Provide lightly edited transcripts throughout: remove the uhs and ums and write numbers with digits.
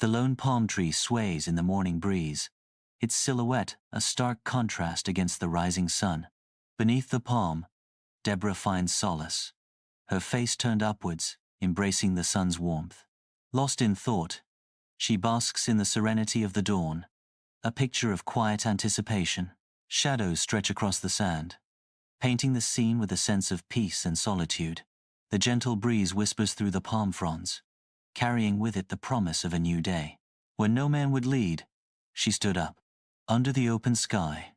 The lone palm tree sways in the morning breeze, its silhouette a stark contrast against the rising sun. Beneath the palm, Deborah finds solace, her face turned upwards, embracing the sun's warmth. Lost in thought, she basks in the serenity of the dawn, a picture of quiet anticipation. Shadows stretch across the sand, painting the scene with a sense of peace and solitude. The gentle breeze whispers through the palm fronds, carrying with it the promise of a new day. When no man would lead, she stood up. Under the open sky,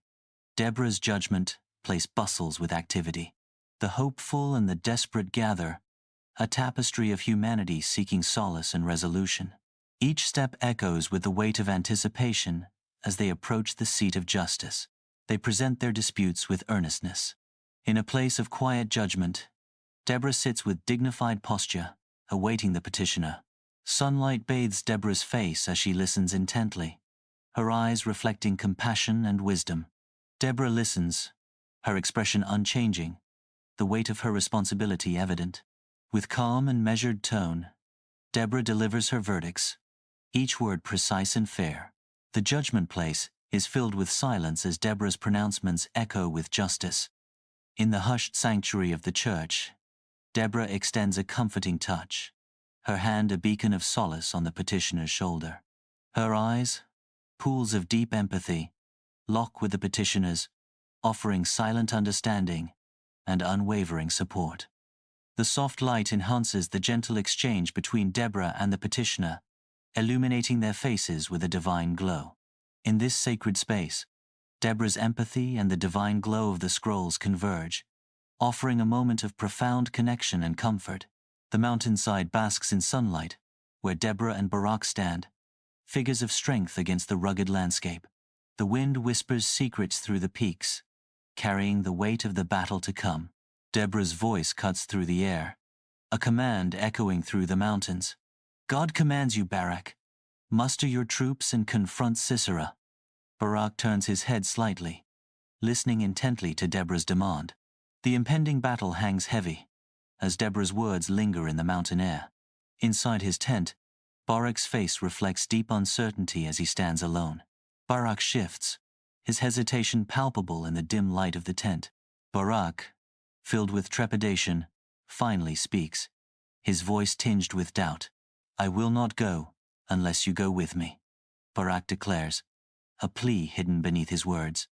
Deborah's judgment place bustles with activity. The hopeful and the desperate gather, a tapestry of humanity seeking solace and resolution. Each step echoes with the weight of anticipation as they approach the seat of justice. They present their disputes with earnestness. In a place of quiet judgment, Deborah sits with dignified posture, awaiting the petitioner. Sunlight bathes Deborah's face as she listens intently, her eyes reflecting compassion and wisdom. Deborah listens, her expression unchanging, the weight of her responsibility evident. With calm and measured tone, Deborah delivers her verdicts, each word precise and fair. The judgment place is filled with silence as Deborah's pronouncements echo with justice. In the hushed sanctuary of the church, Deborah extends a comforting touch, her hand a beacon of solace on the petitioner's shoulder. Her eyes, pools of deep empathy, lock with the petitioner's, offering silent understanding and unwavering support. The soft light enhances the gentle exchange between Deborah and the petitioner, illuminating their faces with a divine glow. In this sacred space, Deborah's empathy and the divine glow of the scrolls converge, offering a moment of profound connection and comfort. The mountainside basks in sunlight, where Deborah and Barak stand, figures of strength against the rugged landscape. The wind whispers secrets through the peaks, carrying the weight of the battle to come. Deborah's voice cuts through the air, a command echoing through the mountains. God commands you, Barak. Muster your troops and confront Sisera. Barak turns his head slightly, listening intently to Deborah's demand. The impending battle hangs heavy, as Deborah's words linger in the mountain air. Inside his tent, Barak's face reflects deep uncertainty as he stands alone. Barak shifts, his hesitation palpable in the dim light of the tent. Barak, filled with trepidation, finally speaks, his voice tinged with doubt. I will not go unless you go with me, Barak declares, a plea hidden beneath his words.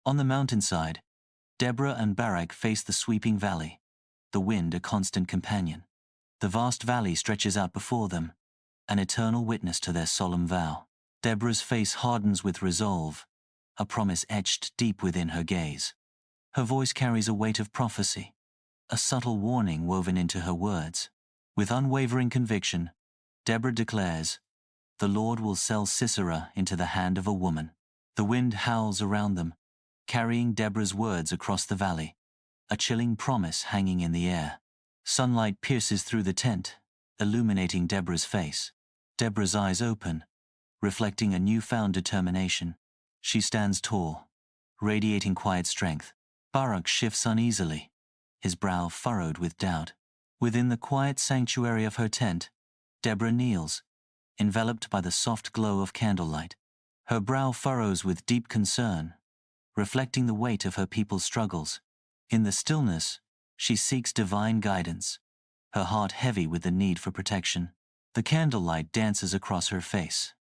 On the mountainside, Deborah and Barak face the sweeping valley, the wind a constant companion. The vast valley stretches out before them, an eternal witness to their solemn vow. Deborah's face hardens with resolve, a promise etched deep within her gaze. Her voice carries a weight of prophecy, a subtle warning woven into her words. With unwavering conviction, Deborah declares, the Lord will sell Sisera into the hand of a woman. The wind howls around them, carrying Deborah's words across the valley, a chilling promise hanging in the air. Sunlight pierces through the tent, illuminating Deborah's face. Deborah's eyes open, reflecting a newfound determination. She stands tall, radiating quiet strength. Barak shifts uneasily, his brow furrowed with doubt. Within the quiet sanctuary of her tent, Deborah kneels, enveloped by the soft glow of candlelight. Her brow furrows with deep concern, reflecting the weight of her people's struggles. In the stillness, she seeks divine guidance, her heart heavy with the need for protection. The candlelight dances across her face,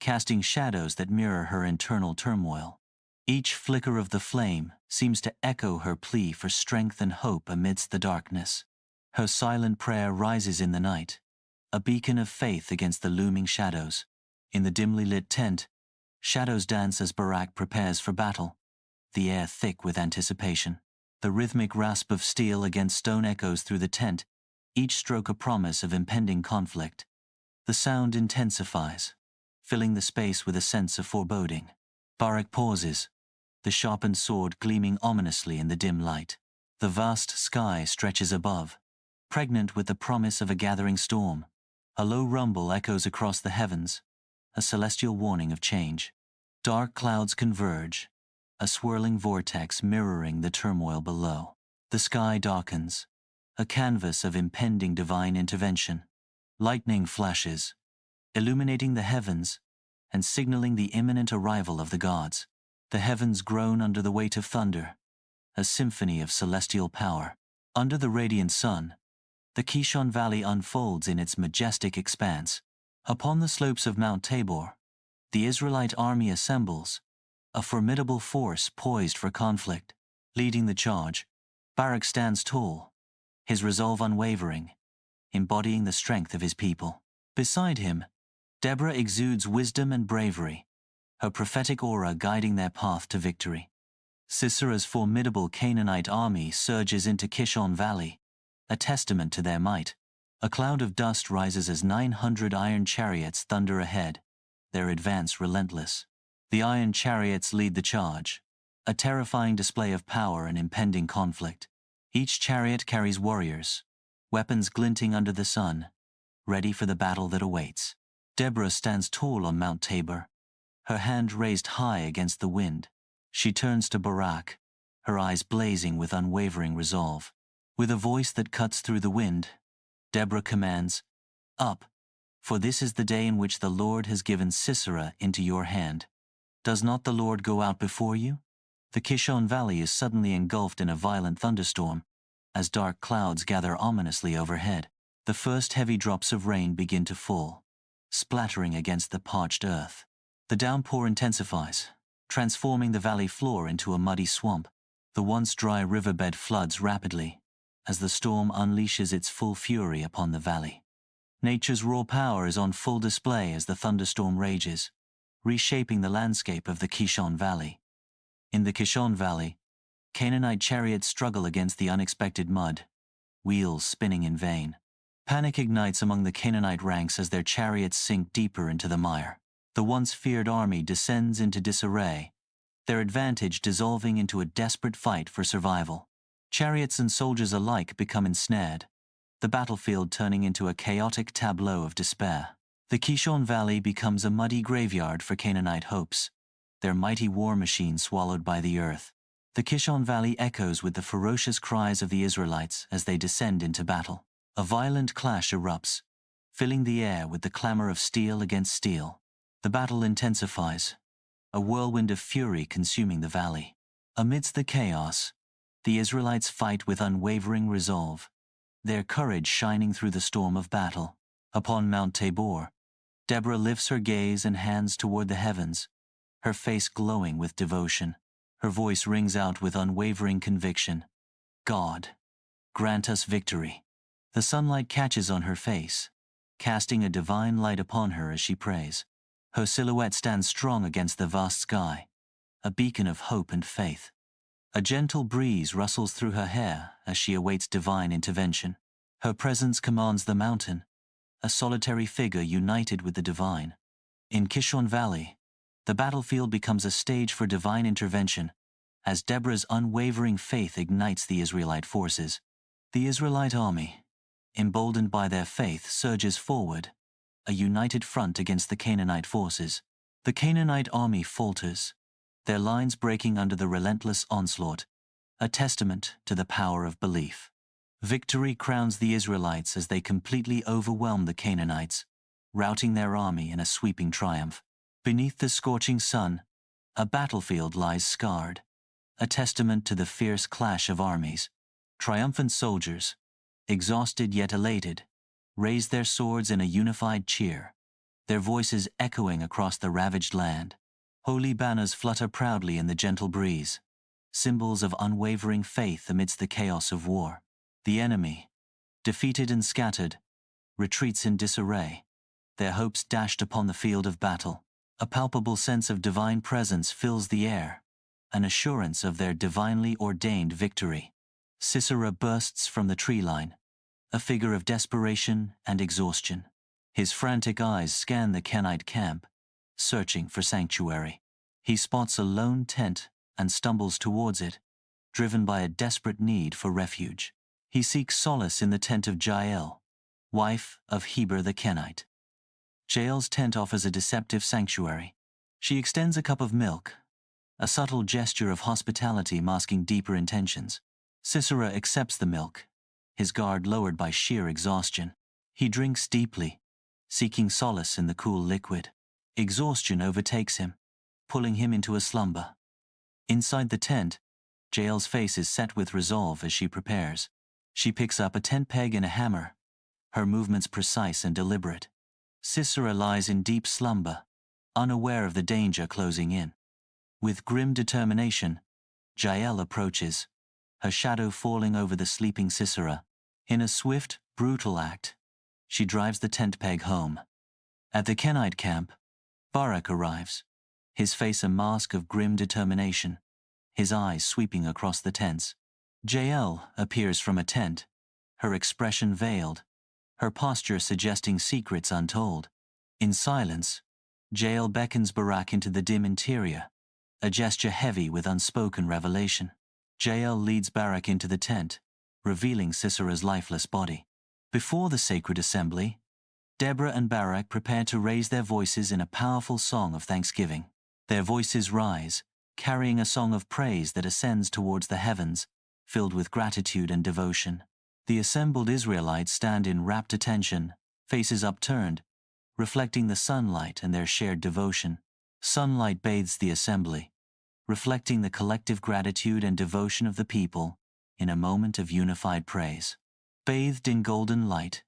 casting shadows that mirror her internal turmoil. Each flicker of the flame seems to echo her plea for strength and hope amidst the darkness. Her silent prayer rises in the night, a beacon of faith against the looming shadows. In the dimly lit tent, shadows dance as Barak prepares for battle, the air thick with anticipation. The rhythmic rasp of steel against stone echoes through the tent, each stroke a promise of impending conflict. The sound intensifies, filling the space with a sense of foreboding. Barak pauses, the sharpened sword gleaming ominously in the dim light. The vast sky stretches above, pregnant with the promise of a gathering storm. A low rumble echoes across the heavens, a celestial warning of change. Dark clouds converge, a swirling vortex mirroring the turmoil below. The sky darkens, a canvas of impending divine intervention. Lightning flashes, illuminating the heavens and signaling the imminent arrival of the gods. The heavens groan under the weight of thunder, a symphony of celestial power. Under the radiant sun, the Kishon Valley unfolds in its majestic expanse. Upon the slopes of Mount Tabor, the Israelite army assembles, a formidable force poised for conflict. Leading the charge, Barak stands tall, his resolve unwavering, embodying the strength of his people. Beside him, Deborah exudes wisdom and bravery, her prophetic aura guiding their path to victory. Sisera's formidable Canaanite army surges into Kishon Valley, a testament to their might. A cloud of dust rises as 900 iron chariots thunder ahead, their advance relentless. The iron chariots lead the charge, a terrifying display of power and impending conflict. Each chariot carries warriors, weapons glinting under the sun, ready for the battle that awaits. Deborah stands tall on Mount Tabor, her hand raised high against the wind. She turns to Barak, her eyes blazing with unwavering resolve. With a voice that cuts through the wind, Deborah commands, "Up, for this is the day in which the Lord has given Sisera into your hand. Does not the Lord go out before you?" The Kishon Valley is suddenly engulfed in a violent thunderstorm, as dark clouds gather ominously overhead. The first heavy drops of rain begin to fall, splattering against the parched earth. The downpour intensifies, transforming the valley floor into a muddy swamp. The once dry riverbed floods rapidly, as the storm unleashes its full fury upon the valley. Nature's raw power is on full display as the thunderstorm rages, reshaping the landscape of the Kishon Valley. In the Kishon Valley, Canaanite chariots struggle against the unexpected mud, wheels spinning in vain. Panic ignites among the Canaanite ranks as their chariots sink deeper into the mire. The once feared army descends into disarray, their advantage dissolving into a desperate fight for survival. Chariots and soldiers alike become ensnared, the battlefield turning into a chaotic tableau of despair. The Kishon Valley becomes a muddy graveyard for Canaanite hopes, their mighty war machine swallowed by the earth. The Kishon Valley echoes with the ferocious cries of the Israelites as they descend into battle. A violent clash erupts, filling the air with the clamor of steel against steel. The battle intensifies, a whirlwind of fury consuming the valley. Amidst the chaos, the Israelites fight with unwavering resolve, their courage shining through the storm of battle. Upon Mount Tabor, Deborah lifts her gaze and hands toward the heavens, her face glowing with devotion. Her voice rings out with unwavering conviction. "God, grant us victory." The sunlight catches on her face, casting a divine light upon her as she prays. Her silhouette stands strong against the vast sky, a beacon of hope and faith. A gentle breeze rustles through her hair as she awaits divine intervention. Her presence commands the mountain, a solitary figure united with the divine. In Kishon Valley, the battlefield becomes a stage for divine intervention, as Deborah's unwavering faith ignites the Israelite forces. The Israelite army, emboldened by their faith, surges forward, a united front against the Canaanite forces. The Canaanite army falters, their lines breaking under the relentless onslaught, a testament to the power of belief. Victory crowns the Israelites as they completely overwhelm the Canaanites, routing their army in a sweeping triumph. Beneath the scorching sun, a battlefield lies scarred, a testament to the fierce clash of armies. Triumphant soldiers, exhausted yet elated, raise their swords in a unified cheer, their voices echoing across the ravaged land. Holy banners flutter proudly in the gentle breeze, symbols of unwavering faith amidst the chaos of war. The enemy, defeated and scattered, retreats in disarray, their hopes dashed upon the field of battle. A palpable sense of divine presence fills the air, an assurance of their divinely ordained victory. Sisera bursts from the tree line, a figure of desperation and exhaustion. His frantic eyes scan the Kenite camp, searching for sanctuary. He spots a lone tent and stumbles towards it, driven by a desperate need for refuge. He seeks solace in the tent of Jael, wife of Heber the Kenite. Jael's tent offers a deceptive sanctuary. She extends a cup of milk, a subtle gesture of hospitality masking deeper intentions. Sisera accepts the milk, his guard lowered by sheer exhaustion. He drinks deeply, seeking solace in the cool liquid. Exhaustion overtakes him, pulling him into a slumber. Inside the tent, Jael's face is set with resolve as she prepares. She picks up a tent peg and a hammer, her movements precise and deliberate. Sisera lies in deep slumber, unaware of the danger closing in. With grim determination, Jael approaches, her shadow falling over the sleeping Sisera. In a swift, brutal act, she drives the tent peg home. At the Kenite camp, Barak arrives, his face a mask of grim determination, his eyes sweeping across the tents. Jael appears from a tent, her expression veiled, her posture suggesting secrets untold. In silence, Jael beckons Barak into the dim interior, a gesture heavy with unspoken revelation. Jael leads Barak into the tent, revealing Sisera's lifeless body. Before the sacred assembly, Deborah and Barak prepare to raise their voices in a powerful song of thanksgiving. Their voices rise, carrying a song of praise that ascends towards the heavens, filled with gratitude and devotion. The assembled Israelites stand in rapt attention, faces upturned, reflecting the sunlight and their shared devotion. Sunlight bathes the assembly, reflecting the collective gratitude and devotion of the people in a moment of unified praise. Bathed in golden light,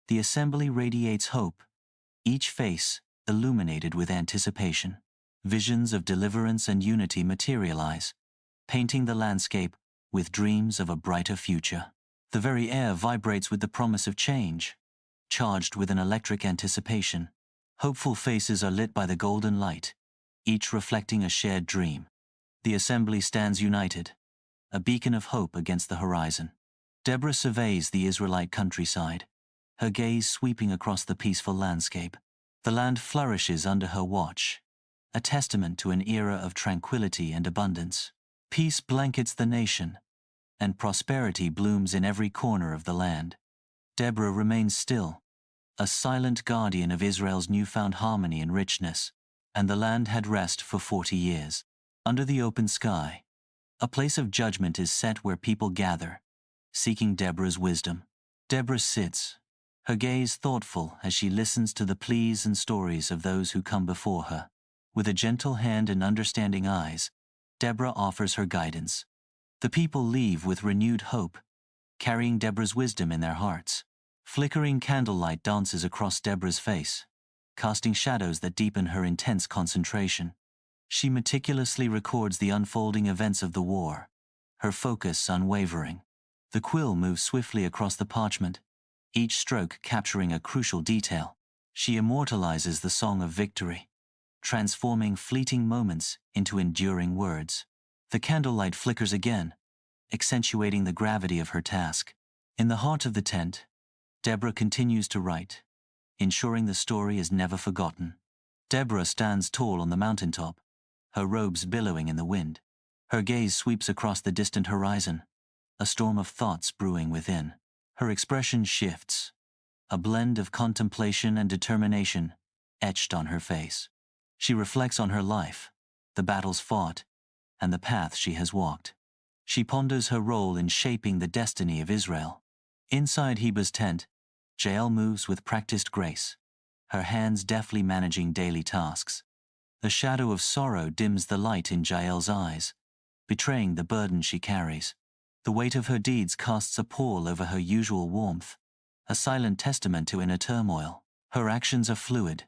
the assembly radiates hope, each face illuminated with anticipation. Visions of deliverance and unity materialize, painting the landscape with dreams of a brighter future. The very air vibrates with the promise of change, charged with an electric anticipation. Hopeful faces are lit by the golden light, each reflecting a shared dream. The assembly stands united, a beacon of hope against the horizon. Deborah surveys the Israelite countryside, her gaze sweeping across the peaceful landscape. The land flourishes under her watch, a testament to an era of tranquility and abundance. Peace blankets the nation, and prosperity blooms in every corner of the land. Deborah remains still, a silent guardian of Israel's newfound harmony and richness, and the land had rest for 40 years. Under the open sky, a place of judgment is set where people gather, seeking Deborah's wisdom. Deborah sits, her gaze thoughtful as she listens to the pleas and stories of those who come before her. With a gentle hand and understanding eyes, Deborah offers her guidance. The people leave with renewed hope, carrying Deborah's wisdom in their hearts. Flickering candlelight dances across Deborah's face, casting shadows that deepen her intense concentration. She meticulously records the unfolding events of the war, her focus unwavering. The quill moves swiftly across the parchment, each stroke capturing a crucial detail. She immortalizes the song of victory, transforming fleeting moments into enduring words. The candlelight flickers again, accentuating the gravity of her task. In the heart of the tent, Deborah continues to write, ensuring the story is never forgotten. Deborah stands tall on the mountaintop, her robes billowing in the wind. Her gaze sweeps across the distant horizon, a storm of thoughts brewing within. Her expression shifts, a blend of contemplation and determination etched on her face. She reflects on her life, the battles fought, and the path she has walked. She ponders her role in shaping the destiny of Israel. Inside Heber's tent, Jael moves with practiced grace, her hands deftly managing daily tasks. The shadow of sorrow dims the light in Jael's eyes, betraying the burden she carries. The weight of her deeds casts a pall over her usual warmth, a silent testament to inner turmoil. Her actions are fluid,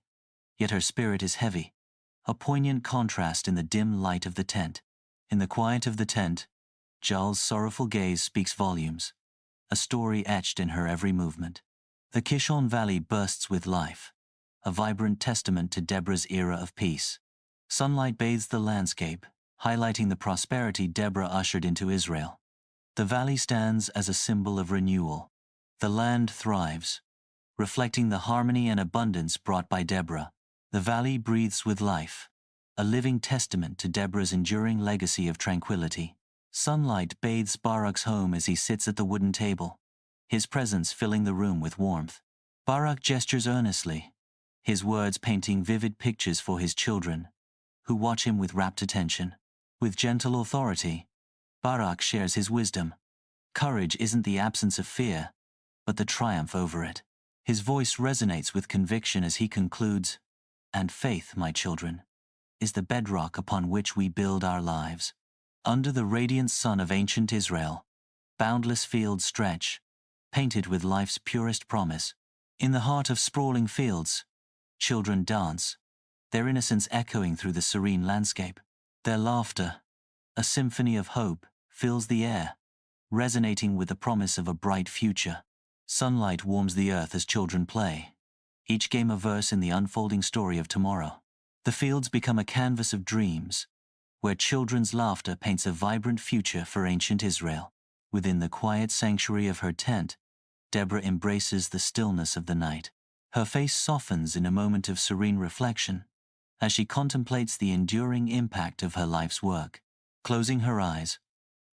yet her spirit is heavy, a poignant contrast in the dim light of the tent. In the quiet of the tent, Jael's sorrowful gaze speaks volumes, a story etched in her every movement. The Kishon Valley bursts with life, a vibrant testament to Deborah's era of peace. Sunlight bathes the landscape, highlighting the prosperity Deborah ushered into Israel. The valley stands as a symbol of renewal. The land thrives, reflecting the harmony and abundance brought by Deborah. The valley breathes with life, a living testament to Deborah's enduring legacy of tranquility. Sunlight bathes Barak's home as he sits at the wooden table, his presence filling the room with warmth. Barak gestures earnestly, his words painting vivid pictures for his children, who watch him with rapt attention. With gentle authority, Barak shares his wisdom. Courage isn't the absence of fear, but the triumph over it. His voice resonates with conviction as he concludes, "And faith, my children, is the bedrock upon which we build our lives." Under the radiant sun of ancient Israel, boundless fields stretch, painted with life's purest promise. In the heart of sprawling fields, children dance, their innocence echoing through the serene landscape. Their laughter, a symphony of hope, fills the air, resonating with the promise of a bright future. Sunlight warms the earth as children play, each game a verse in the unfolding story of tomorrow. The fields become a canvas of dreams, where children's laughter paints a vibrant future for ancient Israel. Within the quiet sanctuary of her tent, Deborah embraces the stillness of the night. Her face softens in a moment of serene reflection, as she contemplates the enduring impact of her life's work. Closing her eyes,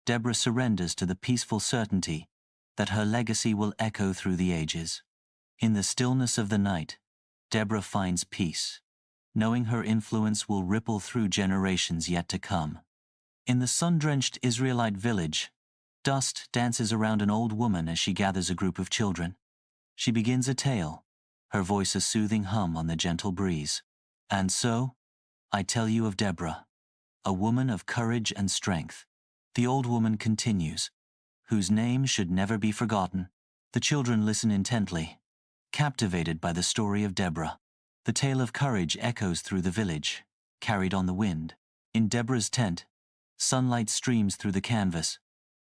Deborah surrenders to the peaceful certainty that her legacy will echo through the ages. In the stillness of the night, Deborah finds peace, knowing her influence will ripple through generations yet to come. In the sun-drenched Israelite village, dust dances around an old woman as she gathers a group of children. She begins a tale, her voice a soothing hum on the gentle breeze. "And so, I tell you of Deborah, a woman of courage and strength." The old woman continues, "whose name should never be forgotten." The children listen intently, captivated by the story of Deborah. The tale of courage echoes through the village, carried on the wind. In Deborah's tent, sunlight streams through the canvas,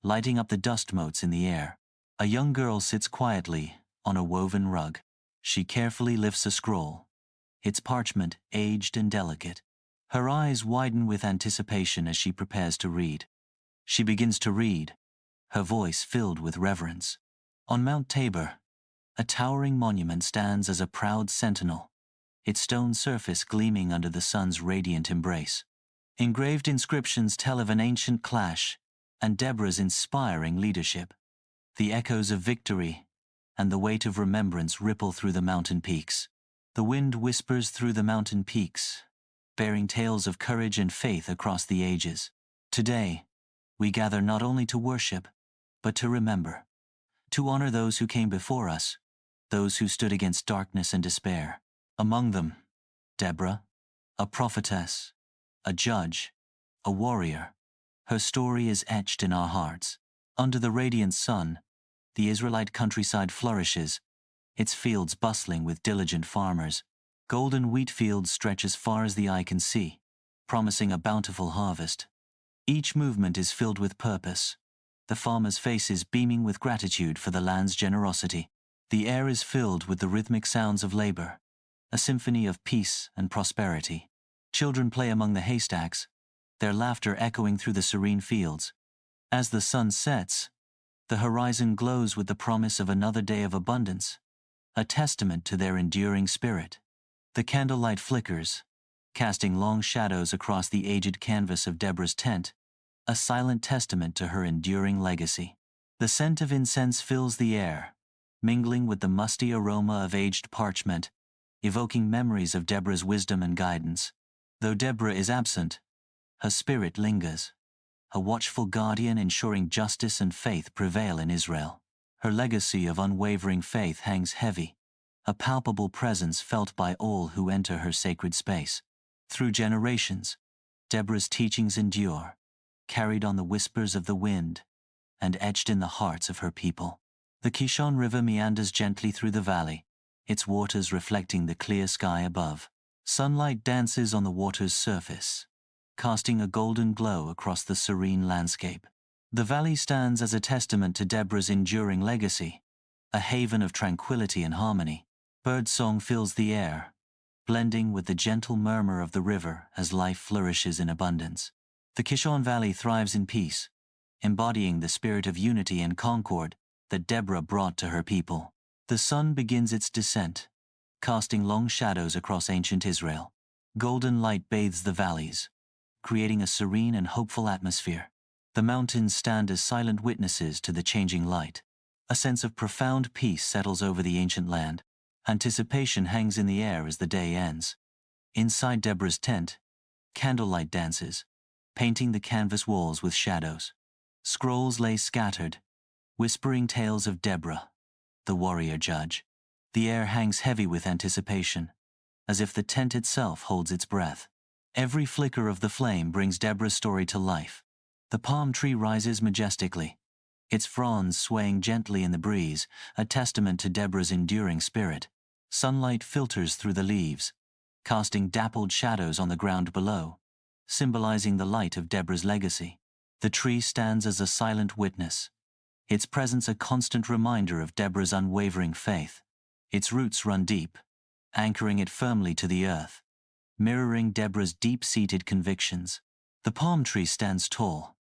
lighting up the dust motes in the air. A young girl sits quietly on a woven rug. She carefully lifts a scroll, its parchment aged and delicate. Her eyes widen with anticipation as she prepares to read. She begins to read, her voice filled with reverence. On Mount Tabor, a towering monument stands as a proud sentinel, its stone surface gleaming under the sun's radiant embrace. Engraved inscriptions tell of an ancient clash and Deborah's inspiring leadership. The echoes of victory and the weight of remembrance ripple through the mountain peaks. The wind whispers through the mountain peaks, bearing tales of courage and faith across the ages. Today, we gather not only to worship, but to remember, to honor those who came before us, those who stood against darkness and despair. Among them, Deborah, a prophetess, a judge, a warrior. Her story is etched in our hearts. Under the radiant sun, the Israelite countryside flourishes, its fields bustling with diligent farmers. Golden wheat fields stretch as far as the eye can see, promising a bountiful harvest. Each movement is filled with purpose, the farmers' faces beaming with gratitude for the land's generosity. The air is filled with the rhythmic sounds of labor, a symphony of peace and prosperity. Children play among the haystacks, their laughter echoing through the serene fields. As the sun sets, the horizon glows with the promise of another day of abundance, a testament to their enduring spirit. The candlelight flickers, casting long shadows across the aged canvas of Deborah's tent, a silent testament to her enduring legacy. The scent of incense fills the air, mingling with the musty aroma of aged parchment, evoking memories of Deborah's wisdom and guidance. Though Deborah is absent, her spirit lingers, a watchful guardian ensuring justice and faith prevail in Israel. Her legacy of unwavering faith hangs heavy, a palpable presence felt by all who enter her sacred space. Through generations, Deborah's teachings endure, carried on the whispers of the wind and etched in the hearts of her people. The Kishon River meanders gently through the valley, its waters reflecting the clear sky above. Sunlight dances on the water's surface, casting a golden glow across the serene landscape. The valley stands as a testament to Deborah's enduring legacy, a haven of tranquility and harmony. Birdsong fills the air, blending with the gentle murmur of the river as life flourishes in abundance. The Kishon Valley thrives in peace, embodying the spirit of unity and concord that Deborah brought to her people. The sun begins its descent, casting long shadows across ancient Israel. Golden light bathes the valleys, creating a serene and hopeful atmosphere. The mountains stand as silent witnesses to the changing light. A sense of profound peace settles over the ancient land. Anticipation hangs in the air as the day ends. Inside Deborah's tent, candlelight dances, painting the canvas walls with shadows. Scrolls lay scattered, whispering tales of Deborah, the warrior judge. The air hangs heavy with anticipation, as if the tent itself holds its breath. Every flicker of the flame brings Deborah's story to life. The palm tree rises majestically, its fronds swaying gently in the breeze, a testament to Deborah's enduring spirit. Sunlight filters through the leaves, casting dappled shadows on the ground below, symbolizing the light of Deborah's legacy. The tree stands as a silent witness, its presence a constant reminder of Deborah's unwavering faith. Its roots run deep, anchoring it firmly to the earth, mirroring Deborah's deep-seated convictions. The palm tree stands tall,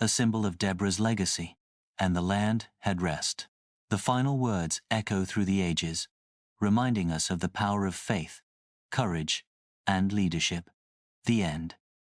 a symbol of Deborah's legacy, and the land had rest. The final words echo through the ages, reminding us of the power of faith, courage, and leadership. The end.